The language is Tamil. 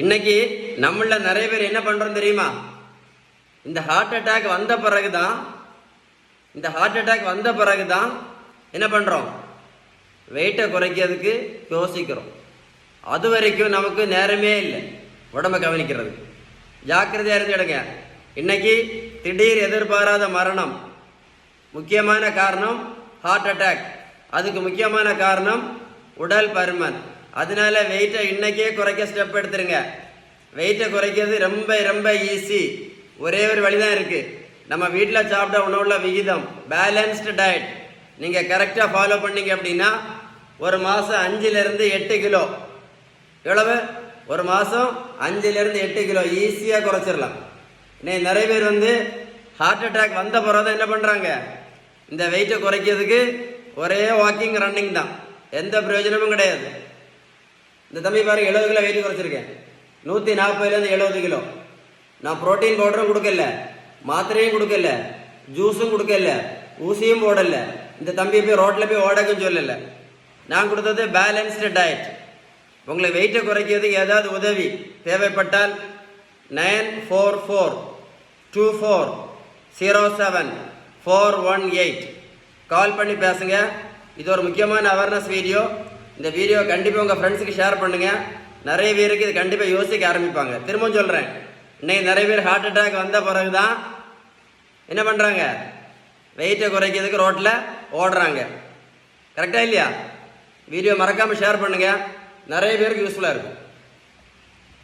இன்னைக்கு நம்மள நிறைய பேர் என்ன பண்றோம் தெரியுமா? இந்த ஹார்ட் அட்டாக் வந்த பிறகுதான் என்ன பண்றோம்? வெயிட்டை குறைக்கிறதுக்கு யோசிக்கிறோம். அது வரைக்கும் நமக்கு நேரமே இல்லை உடம்ப கவனிக்கிறதுக்கு. ஜாக்கிரதையா இருந்துடுங்க. இன்னைக்கு திடீர் எதிர்பாராத மரணம், முக்கியமான காரணம் ஹார்ட் அட்டாக். அதுக்கு முக்கியமான காரணம் உடல் பருமன். அதனால வெயிட்டை இன்னைக்கே குறைக்க ஸ்டெப் எடுத்துருங்க. வெயிட்டை குறைக்கிறது ரொம்ப ரொம்ப ஈஸி. ஒரே ஒரு வழிதான் இருக்கு. நம்ம வீட்டில் சாப்பிட்ட உணவுள்ள விகிதம், பேலன்ஸ்டு டயட் நீங்கள் கரெக்டாக ஃபாலோ பண்ணீங்க அப்படின்னா ஒரு மாதம் 5லிருந்து 8 கிலோ, எவ்வளவு? ஒரு மாதம் 5லிருந்து 8 கிலோ ஈஸியாக குறைச்சிடலாம். இன்னைக்கு நிறைய பேர் ஹார்ட் அட்டாக் வந்த பிறகு என்ன பண்ணுறாங்க? இந்த வெயிட்டை குறைக்கிறதுக்கு ஒரே வாக்கிங் ரன்னிங் தான், எந்த பிரயோஜனமும் கிடையாது. இந்த தம்பி பாருங்க, 70 கிலோ வெயிட் குறைச்சிருக்கேன். 140லேருந்து 70 கிலோ. நான் புரோட்டீன் பவுடரும் கொடுக்கல, மாத்திரையும் கொடுக்கல, ஜூஸும் கொடுக்கல, ஊசியும் போடல. இந்த தம்பியை போய் ரோட்டில் போய் ஓடக்குன்னு சொல்லல. நான் கொடுத்தது பேலன்ஸ்டு டயட். உங்களுக்கு வெயிட்டை குறைக்கிறதுக்கு ஏதாவது உதவி தேவைப்பட்டால் 9424070418 கால் பண்ணி பேசுங்க. இது ஒரு முக்கியமான அவேர்னஸ் வீடியோ. இந்த வீடியோ கண்டிப்பாக உங்கள் ஃப்ரெண்ட்ஸுக்கு ஷேர் பண்ணுங்கள். நிறைய பேருக்கு இது கண்டிப்பாக யோசிக்க ஆரம்பிப்பாங்க. திரும்பவும் சொல்கிறேன், இன்னைக்கு நிறைய பேர் ஹார்ட் அட்டாக் வந்த பிறகு தான் என்ன பண்ணுறாங்க? வெயிட்டை குறைக்கிறதுக்கு ரோட்டில் ஓடுறாங்க. கரெக்டாக இல்லையா? வீடியோ மறக்காமல் ஷேர் பண்ணுங்கள், நிறைய பேருக்கு யூஸ்ஃபுல்லாக இருக்கும்.